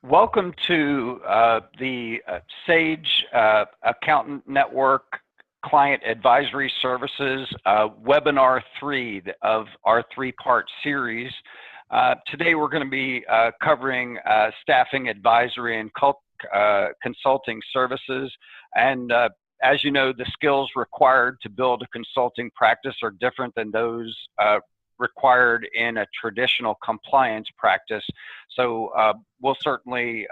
Welcome to the Sage Accountant Network Client Advisory Services Webinar 3 of our three-part series. Today we're going to be covering staffing advisory and consulting services. And as you know, the skills required to build a consulting practice are different than those required in a traditional compliance practice. So we'll certainly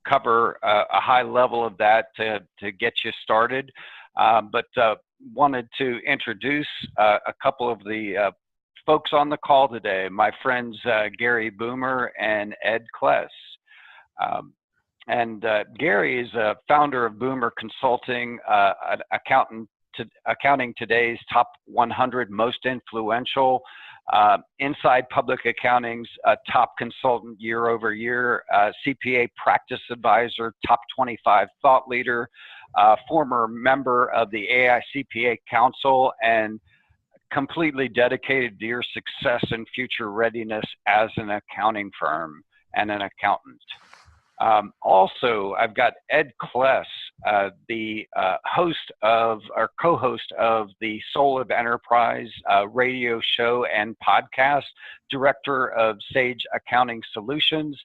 cover a high level of that to get you started. But wanted to introduce a couple of the folks on the call today, my friends Gary Boomer and Ed Kless. Gary is a founder of Boomer Consulting, an accounting today's top 100 most influential, inside public accounting's top consultant year over year, CPA practice advisor, top 25 thought leader, former member of the AICPA Council, and completely dedicated to your success and future readiness as an accounting firm and an accountant. Also, I've got Ed Kless, the host of, or co-host of the Soul of Enterprise radio show and podcast, director of Sage Accounting Solutions,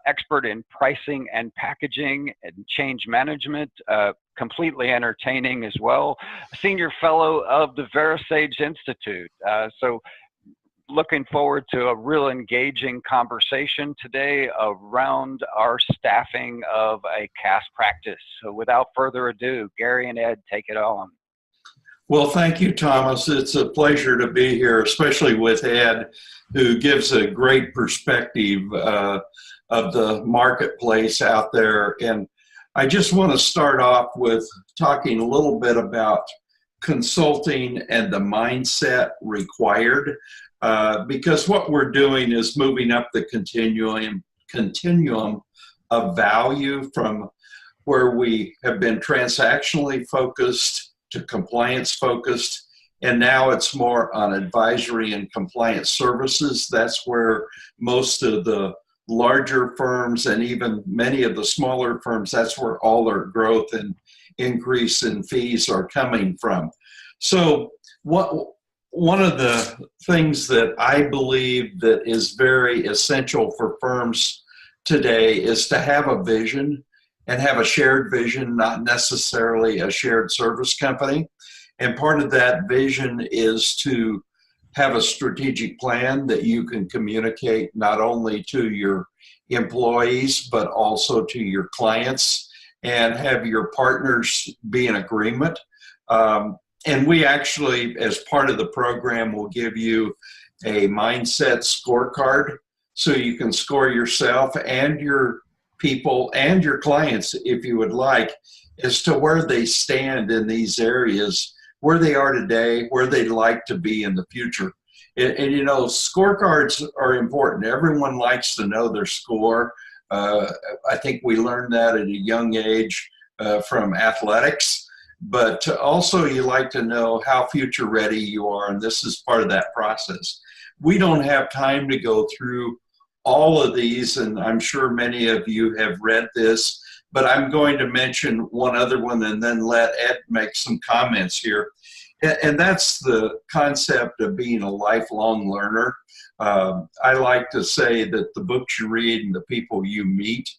expert in pricing and packaging and change management, completely entertaining as well, senior fellow of the VeraSage Institute. So looking forward to a real engaging conversation today around our staffing of a CAS practice. So without further ado, Gary and Ed, take it on. Well, thank you, Thomas. It's a pleasure to be here, especially with Ed, who gives a great perspective of the marketplace out there. And I just want to start off with talking a little bit about consulting and the mindset required. Because what we're doing is moving up the continuum of value from where we have been transactionally focused to compliance focused, and now it's more on advisory and compliance services. That's where most of the larger firms and even many of the smaller firms, that's where all their growth and increase in fees are coming from. So one of the things that I believe that is very essential for firms today is to have a vision and have a shared vision, not necessarily a shared service company. And part of that vision is to have a strategic plan that you can communicate not only to your employees, but also to your clients, and have your partners be in agreement. And we actually, as part of the program, will give you a mindset scorecard so you can score yourself and your people and your clients, if you would like, as to where they stand in these areas, where they are today, where they'd like to be in the future. And you know, scorecards are important. Everyone likes to know their score. I think we learned that at a young age from athletics. But also you like to know how future ready you are, and this is part of that process. We don't have time to go through all of these, and I'm sure many of you have read this, but I'm going to mention one other one and then let Ed make some comments here. And that's the concept of being a lifelong learner. I like to say that the books you read and the people you meet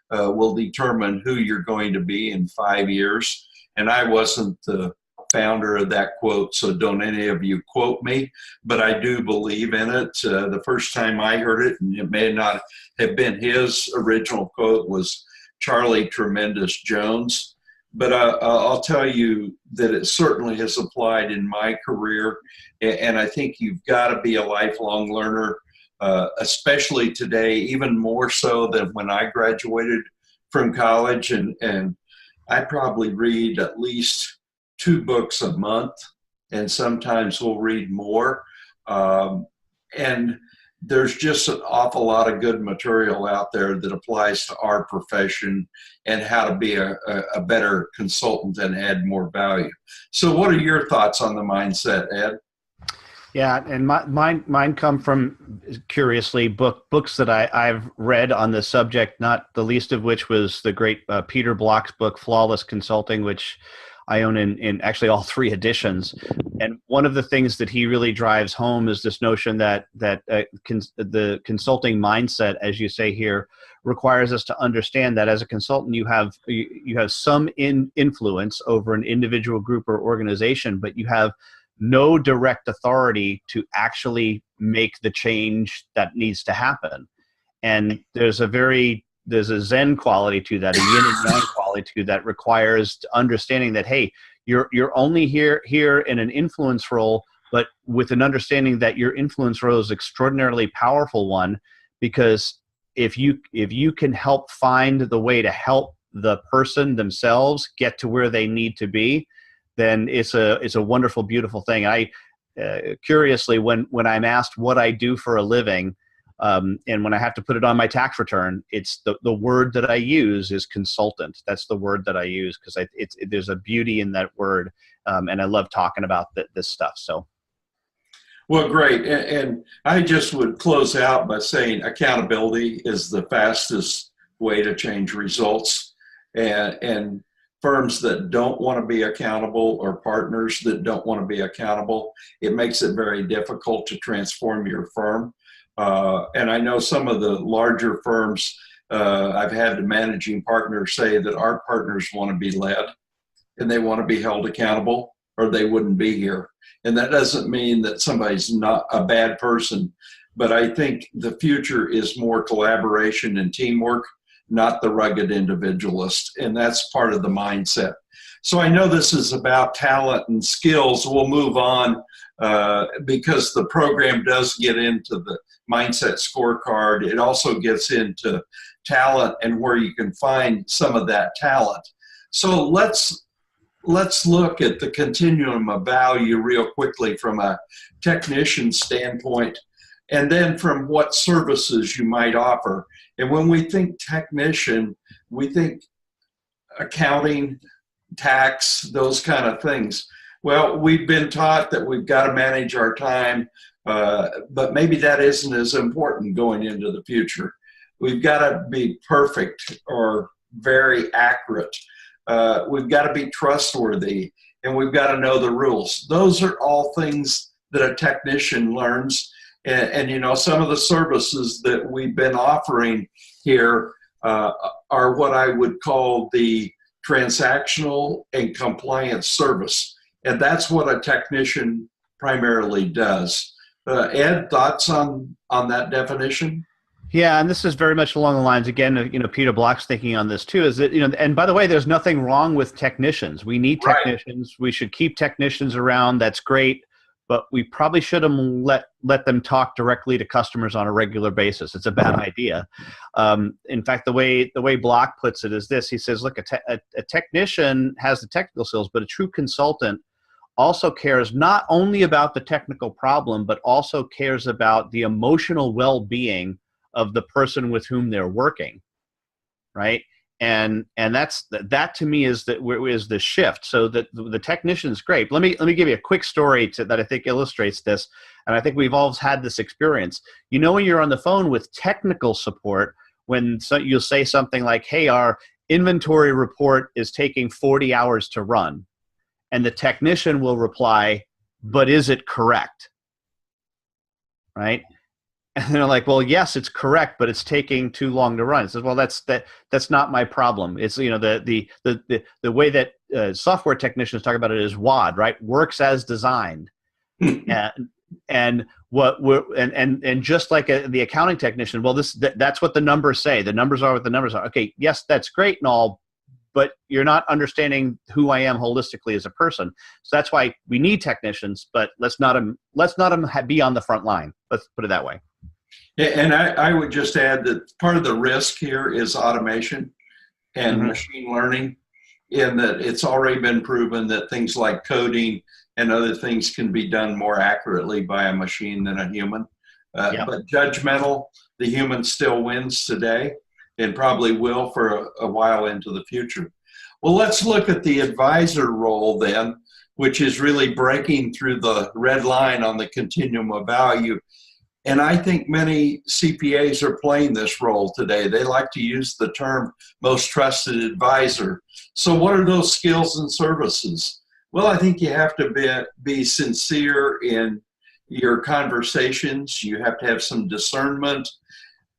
will determine who you're going to be in 5 years. And I wasn't the founder of that quote, so don't any of you quote me, but I do believe in it. The first time I heard it, and it may not have been his original quote, was Charlie Tremendous Jones. But I'll tell you that it certainly has applied in my career, and I think you've got to be a lifelong learner, especially today, even more so than when I graduated from college. And I probably read at least 2 books a month, and sometimes we'll read more. And there's just an awful lot of good material out there that applies to our profession and how to be a better consultant and add more value. So what are your thoughts on the mindset, Ed? Yeah, and mine come from, curiously, books that I've read on the subject, not the least of which was the great Peter Block's book Flawless Consulting, which I own in actually all three editions. And one of the things that he really drives home is this notion that the consulting mindset, as you say here, requires us to understand that as a consultant you have some influence over an individual group or organization, but you have no direct authority to actually make the change that needs to happen. And there's a Zen quality to that, a yin and yang quality to that requires understanding that, hey, you're only here in an influence role, but with an understanding that your influence role is extraordinarily powerful one, because if you can help find the way to help the person themselves get to where they need to be, then it's a wonderful, beautiful thing. I curiously, when I'm asked what I do for a living, and when I have to put it on my tax return, it's the word that I use is consultant. That's the word that I use because there's a beauty in that word, and I love talking about this stuff. So, well, great. And I just would close out by saying accountability is the fastest way to change results, and firms that don't want to be accountable or partners that don't want to be accountable, it makes it very difficult to transform your firm. And I know some of the larger firms, I've had the managing partners say that our partners want to be led and they want to be held accountable or they wouldn't be here. And that doesn't mean that somebody's not a bad person, but I think the future is more collaboration and teamwork, not the rugged individualist. And that's part of the mindset. So I know this is about talent and skills. We'll move on because the program does get into the mindset scorecard. It also gets into talent and where you can find some of that talent. So let's look at the continuum of value real quickly from a technician standpoint, and then from what services you might offer. And when we think technician, we think accounting, tax, those kind of things. Well, we've been taught that we've got to manage our time, but maybe that isn't as important going into the future. We've got to be perfect or very accurate. We've got to be trustworthy, and we've got to know the rules. Those are all things that a technician learns. And you know, some of the services that we've been offering here are what I would call the transactional and compliance service. And that's what a technician primarily does. Ed, thoughts on that definition? yeah, and this is very much along the lines, again, you know, Peter Block's thinking on this too, is that, you know, and by the way, there's nothing wrong with technicians. We need technicians. Right. We should keep technicians around. That's great. But we probably shouldn't let them talk directly to customers on a regular basis. It's a bad idea. In fact, the way Block puts it is this. He says, look, a technician has the technical skills, but a true consultant also cares not only about the technical problem, but also cares about the emotional well-being of the person with whom they're working, right? And that to me is the shift. So that the technician is great. Let me give you a quick story that I think illustrates this, and I think we've all had this experience. You know, when you're on the phone with technical support, when you'll say something like, "Hey, our inventory report is taking 40 hours to run," and the technician will reply, "But is it correct?" Right? And they're like, well, yes, it's correct, but it's taking too long to run. It says, well, that's not my problem. It's, you know, the way that software technicians talk about it is WAD, right? Works as designed. and just like the accounting technician, well, that's what the numbers say. The numbers are what the numbers are. Okay, yes, that's great and all, but you're not understanding who I am holistically as a person. So that's why we need technicians, but let's not be on the front line. Let's put it that way. And I would just add that part of the risk here is automation and machine learning, in that it's already been proven that things like coding and other things can be done more accurately by a machine than a human. But judgmental, the human still wins today and probably will for a while into the future. Well, let's look at the advisor role then. which is really breaking through the red line on the continuum of value. And I think many CPAs are playing this role today. They like to use the term most trusted advisor. So what are those skills and services? Well, I think you have to be sincere in your conversations. You have to have some discernment.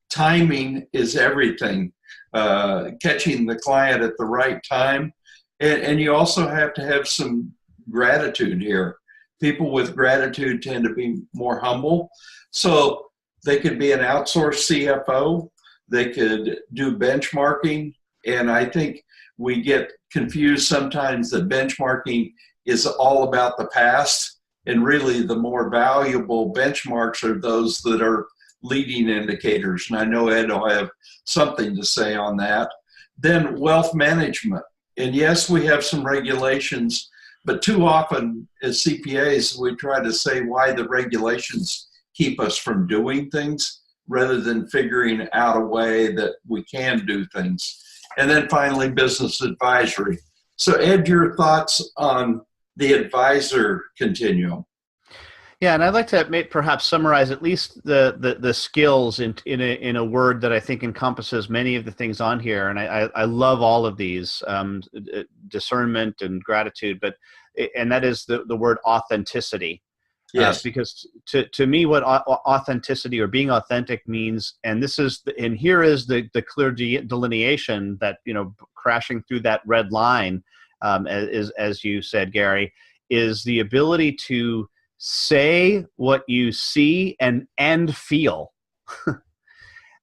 Timing is everything. Catching the client at the right time. And you also have to have some gratitude here. People with gratitude tend to be more humble. So they could be an outsourced CFO. They could do benchmarking. And I think we get confused sometimes that benchmarking is all about the past. And really the more valuable benchmarks are those that are leading indicators. And I know Ed will have something to say on that. Then wealth management. And yes, we have some regulations, but too often as CPAs, we try to say why the regulations keep us from doing things rather than figuring out a way that we can do things. And then finally, business advisory. So Ed, your thoughts on the advisor continuum? Yeah, and I'd like to perhaps summarize at least the skills in a word that I think encompasses many of the things on here. And I love all of these, discernment and gratitude, and that is the word authenticity. Yes. Because to me, what authenticity or being authentic means, and here is the clear delineation that, crashing through that red line, as you said, Gary, is the ability to say what you see and feel.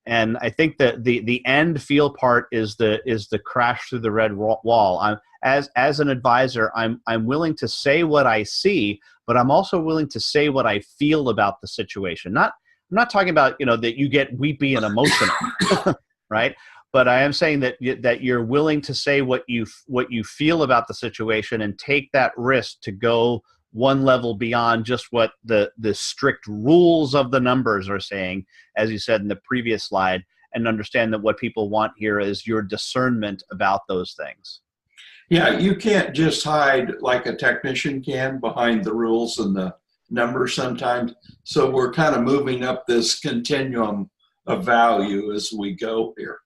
And I think that the end feel part is the crash through the red wall. As an advisor, I'm willing to say what I see, but I'm also willing to say what I feel about the situation. I'm not talking about that you get weepy and emotional, right? But I am saying that you're willing to say what you feel about the situation and take that risk to go one level beyond just what the strict rules of the numbers are saying, as you said in the previous slide, and understand that what people want here is your discernment about those things. Yeah, you can't just hide like a technician can behind the rules and the numbers sometimes. So we're kind of moving up this continuum of value as we go here.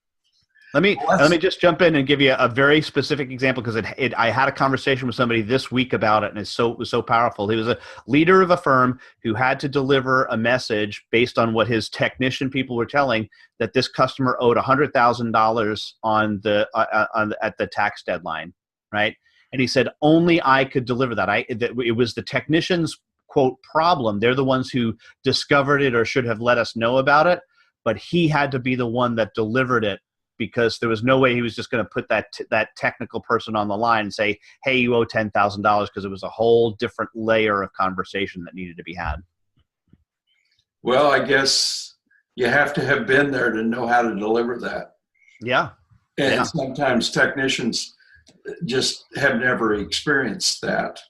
Let me just jump in and give you a very specific example, because I had a conversation with somebody this week about it, and it was so powerful. He was a leader of a firm who had to deliver a message based on what his technician people were telling, that this customer owed $100,000 at the tax deadline, right? And he said only I could deliver that. It was the technician's quote problem. They're the ones who discovered it or should have let us know about it, but he had to be the one that delivered it, because there was no way he was just going to put that technical person on the line and say, hey, you owe $10,000, because it was a whole different layer of conversation that needed to be had. Well, I guess you have to have been there to know how to deliver that. Yeah. And sometimes technicians just have never experienced that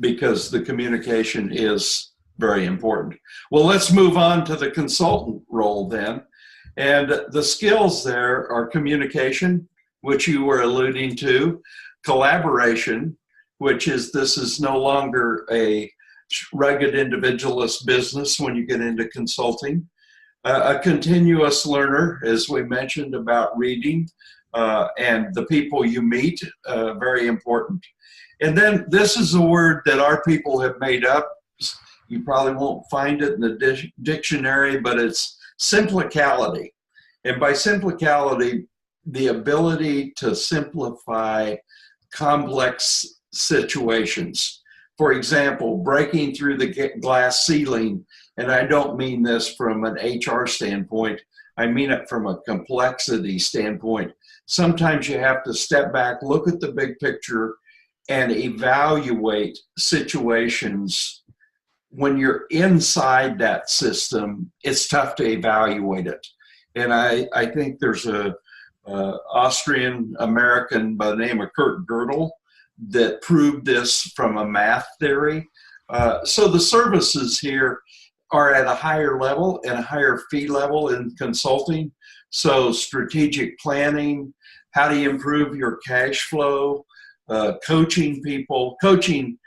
because the communication is very important. Well, let's move on to the consultant role then. And the skills there are communication, which you were alluding to, collaboration, which is this is no longer a rugged individualist business when you get into consulting. A continuous learner, as we mentioned about reading, and the people you meet, very important. And then this is a word that our people have made up. You probably won't find it in the dictionary, but it's simplicality. And by simplicality, the ability to simplify complex situations. For example, breaking through the glass ceiling, and I don't mean this from an HR standpoint, I mean it from a complexity standpoint. Sometimes you have to step back, look at the big picture, and evaluate situations. When you're inside that system, it's tough to evaluate it. And I think there's a Austrian American by the name of Kurt Gödel that proved this from a math theory. So the services here are at a higher level and a higher fee level in consulting. So strategic planning, how do you improve your cash flow, coaching people. Coaching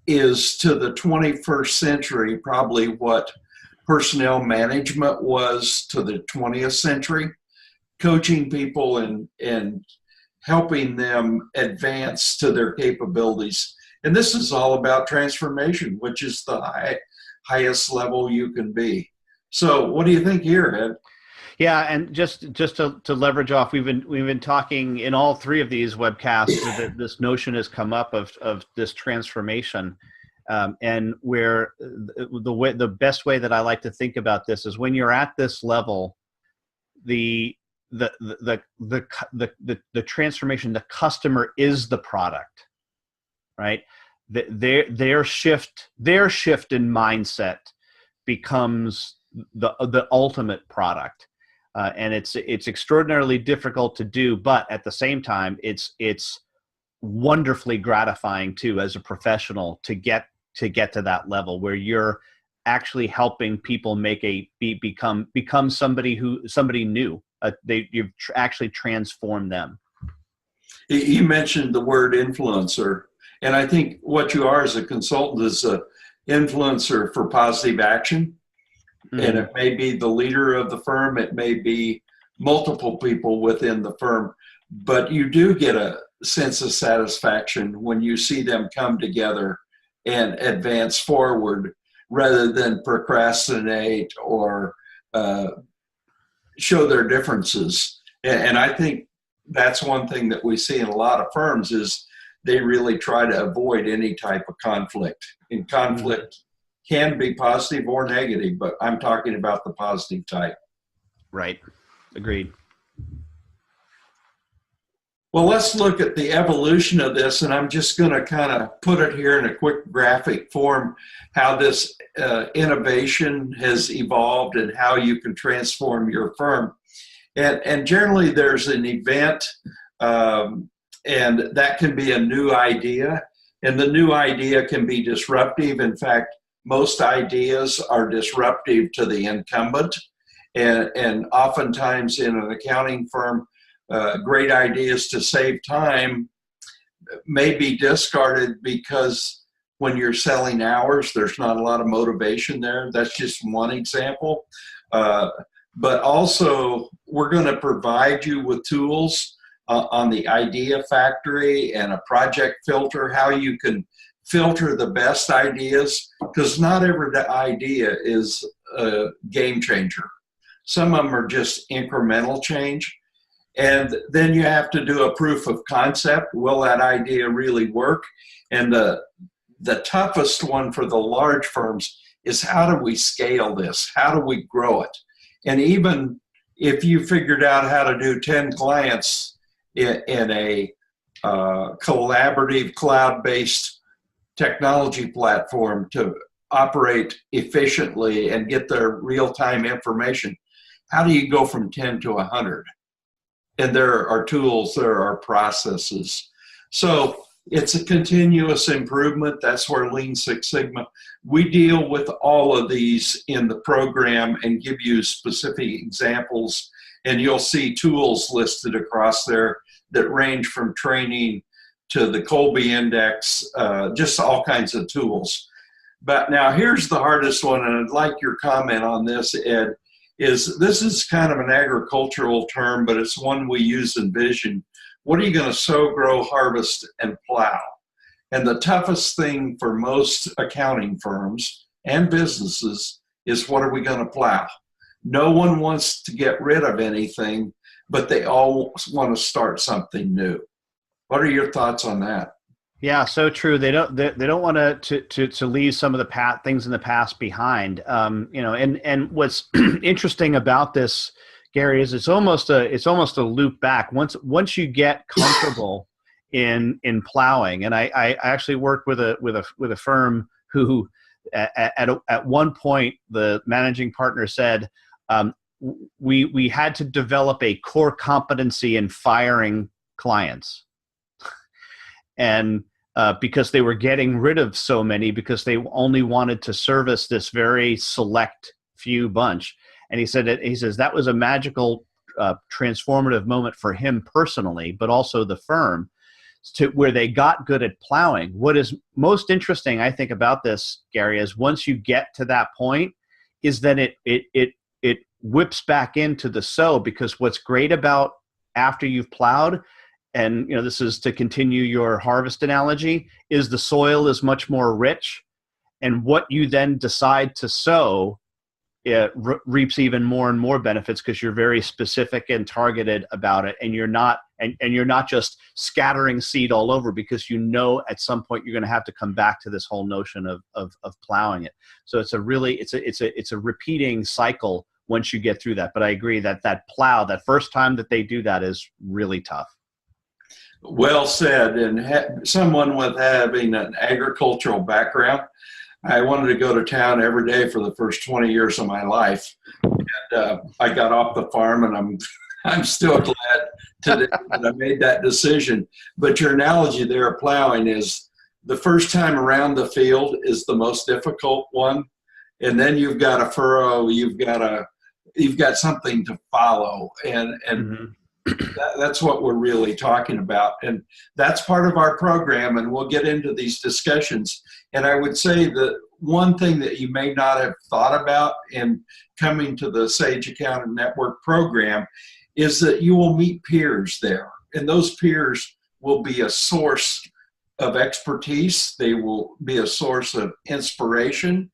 is to the 21st century probably what personnel management was to the 20th century. Coaching people and helping them advance to their capabilities. And this is all about transformation, which is the highest level you can be. So what do you think here, Ed? Yeah, and just to leverage off, we've been talking in all three of these webcasts that this notion has come up of this transformation, and where the best way that I like to think about this is when you're at this level, the transformation, the customer is the product, right? Their shift in mindset becomes the ultimate product. And it's extraordinarily difficult to do, but at the same time, it's wonderfully gratifying too as a professional to get to that level where you're actually helping people become somebody new. You've actually transformed them. You mentioned the word influencer, and I think what you are as a consultant is an influencer for positive action. And it may be the leader of the firm, it may be multiple people within the firm, but you do get a sense of satisfaction when you see them come together and advance forward rather than procrastinate or show their differences. And I think that's one thing that we see in a lot of firms is they really try to avoid any type of conflict. And conflict can be positive or negative, but I'm talking about the positive type. Right. Agreed. Well, let's look at the evolution of this, and I'm just going to kind of put it here in a quick graphic form, how this innovation has evolved and how you can transform your firm. And generally there's an event, and that can be a new idea, and the new idea can be disruptive. In fact, most ideas are disruptive to the incumbent, and oftentimes in an accounting firm, great ideas to save time may be discarded because when you're selling hours, there's not a lot of motivation there. That's just one example. But also, we're going to provide you with tools on the idea factory and a project filter, how you can filter the best ideas, because not every idea is a game changer. Some of them are just incremental change. And then you have to do a proof of concept. Will that idea really work? And the toughest one for the large firms is how do we scale this? How do we grow it? And even if you figured out how to do 10 clients in a collaborative cloud-based technology platform to operate efficiently and get their real-time information, how do you go from 10 to 100? And there are tools, there are processes. So it's a continuous improvement. That's where Lean Six Sigma, we deal with all of these in the program and give you specific examples. And you'll see tools listed across there that range from training to the Colby Index, just all kinds of tools. But now here's the hardest one, and I'd like your comment on this, Ed, this is kind of an agricultural term, but it's one we use in Vision. What are you going to sow, grow, harvest, and plow? And the toughest thing for most accounting firms and businesses is what are we going to plow? No one wants to get rid of anything, but they all want to start something new. What are your thoughts on that? Yeah, so true. They don't want to leave some of the things in the past behind. And what's interesting about this, Gary, is it's almost a loop back. Once you get comfortable in plowing, and I actually worked with a firm who at one point the managing partner said we had to develop a core competency in firing clients. And because they were getting rid of so many because they only wanted to service this very select few bunch. And he says that was a magical transformative moment for him personally, but also the firm. to where they got good at plowing. What is most interesting, I think, about this, Gary, is once you get to that point, is that it whips back into the sow, because what's great about after you've plowed, and this is to continue your harvest analogy, is the soil is much more rich, and what you then decide to sow, it reaps even more and more benefits, because you're very specific and targeted about it, and you're not just scattering seed all over, because at some point you're going to have to come back to this whole notion of plowing it. So it's a repeating cycle once you get through that. But I agree that plow, that first time that they do that, is really tough. Well said. And someone with having an agricultural background, I wanted to go to town every day for the first 20 years of my life. And I got off the farm, and I'm still glad today that I made that decision. But your analogy there of plowing is the first time around the field is the most difficult one. And then you've got a furrow, you've got something to follow. And Mm-hmm. That's what we're really talking about. And that's part of our program, and we'll get into these discussions. And I would say that one thing that you may not have thought about in coming to the Sage Accounting Network program is that you will meet peers there. And those peers will be a source of expertise. They will be a source of inspiration,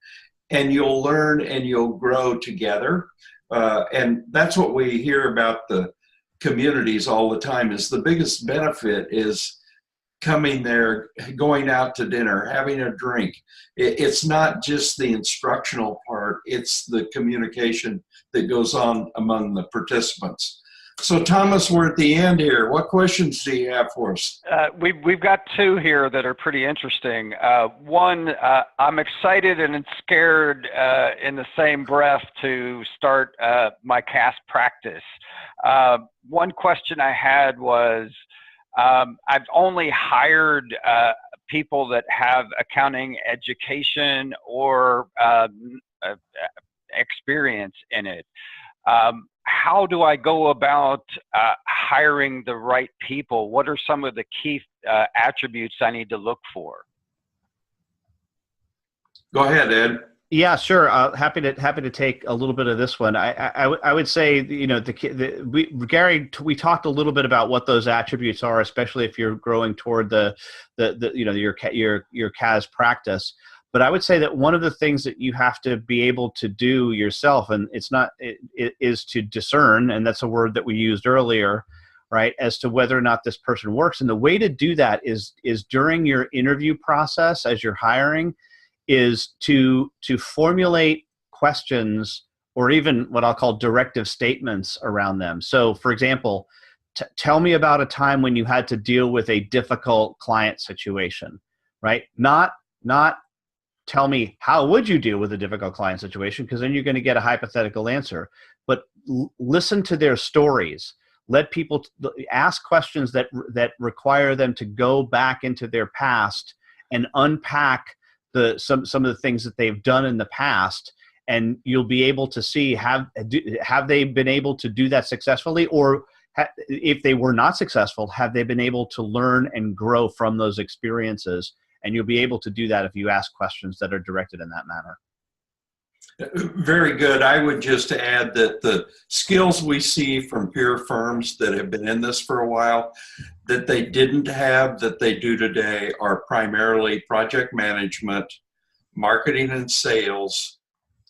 and you'll learn and you'll grow together. And that's what we hear about the communities all the time, is the biggest benefit is coming there, going out to dinner, having a drink. It's not just the instructional part, it's the communication that goes on among the participants. So Thomas, we're at the end here. What questions do you have for us? We've got two here that are pretty interesting. One, I'm excited and scared in the same breath to start my CAS practice. One question I had was, I've only hired people that have accounting education or experience in it. How do I go about hiring the right people? What are some of the key attributes I need to look for? Go ahead, Ed. Yeah, sure. Happy to take a little bit of this one. I would say, Gary, we talked a little bit about what those attributes are, especially if you're growing toward your CAS practice. But I would say that one of the things that you have to be able to do yourself, and it is to discern, and that's a word that we used earlier, right, as to whether or not this person works. And the way to do that is during your interview process as you're hiring, is to formulate questions, or even what I'll call directive statements around them. So, for example, tell me about a time when you had to deal with a difficult client situation, right? Not tell me how would you deal with a difficult client situation, because then you're going to get a hypothetical answer. But listen to their stories. Let people ask questions that require them to go back into their past and unpack some of the things that they've done in the past, and you'll be able to see have they been able to do that successfully, or if they were not successful, have they been able to learn and grow from those experiences? And you'll be able to do that if you ask questions that are directed in that manner. Very good. I would just add that the skills we see from peer firms that have been in this for a while that they didn't have that they do today are primarily project management, marketing and sales,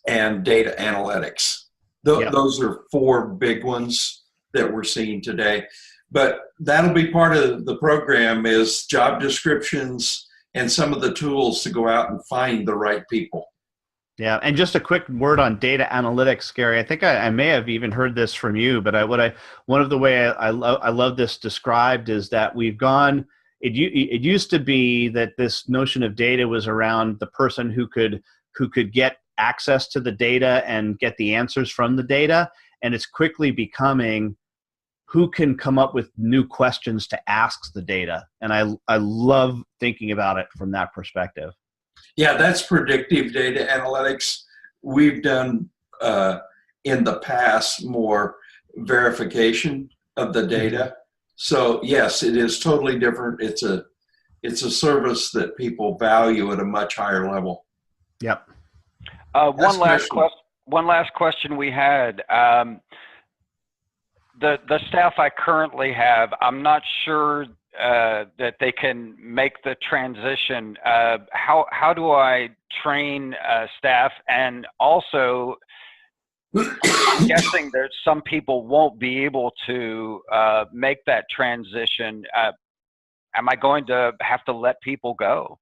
and data analytics. Those are four big ones that we're seeing today. But that'll be part of the program, is job descriptions and some of the tools to go out and find the right people. Yeah, and just a quick word on data analytics, Gary. I think I may have even heard this from you, but one of the way I love this described is that we've gone. It used to be that this notion of data was around the person who could get access to the data and get the answers from the data, and it's quickly becoming who can come up with new questions to ask the data. And I love thinking about it from that perspective. Yeah, that's predictive data analytics. We've done in the past more verification of the data. So yes, it is totally different. It's a service that people value at a much higher level. Yep. One last question we had. The staff I currently have, I'm not sure that they can make the transition. How do I train staff? And also, I'm guessing that some people won't be able to make that transition. Am I going to have to let people go?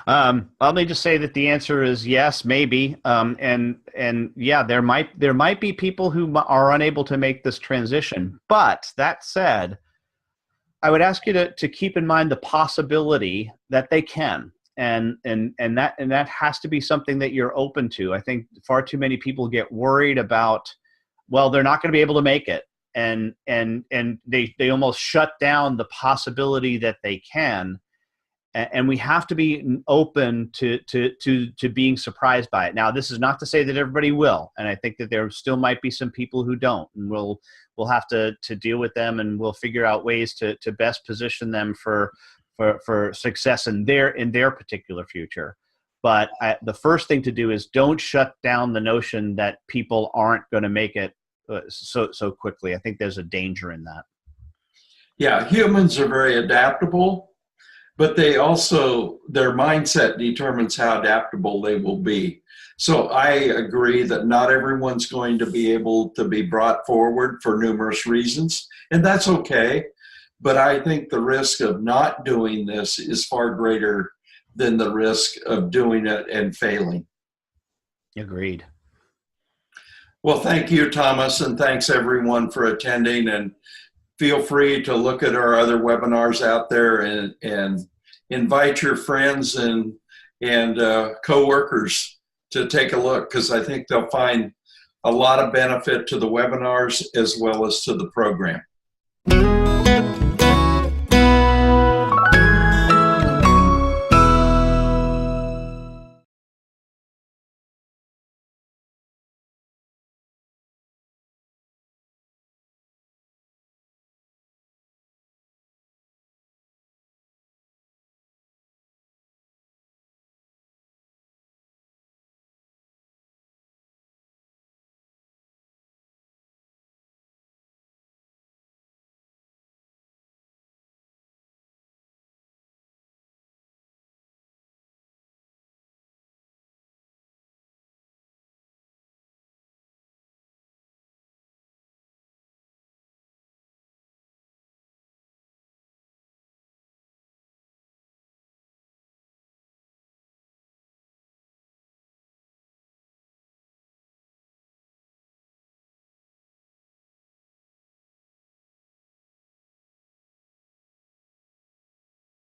Let me just say that the answer is yes, maybe, and yeah, there might be people who are unable to make this transition. But that said, I would ask you to keep in mind the possibility that they can, and that has to be something that you're open to. I think far too many people get worried about, well, they're not going to be able to make it, and they almost shut down the possibility that they can. And we have to be open to being surprised by it. Now, this is not to say that everybody will, and I think that there still might be some people who don't, and we'll have to deal with them, and we'll figure out ways to best position them for success in their particular future. But the first thing to do is don't shut down the notion that people aren't going to make it so quickly. I think there's a danger in that. Yeah, humans are very adaptable, but they also, their mindset determines how adaptable they will be. So I agree that not everyone's going to be able to be brought forward for numerous reasons, and that's okay. But I think the risk of not doing this is far greater than the risk of doing it and failing. Agreed. Well, thank you, Thomas, and thanks everyone for attending. And feel free to look at our other webinars out there and invite your friends and co-workers to take a look, because I think they'll find a lot of benefit to the webinars as well as to the program.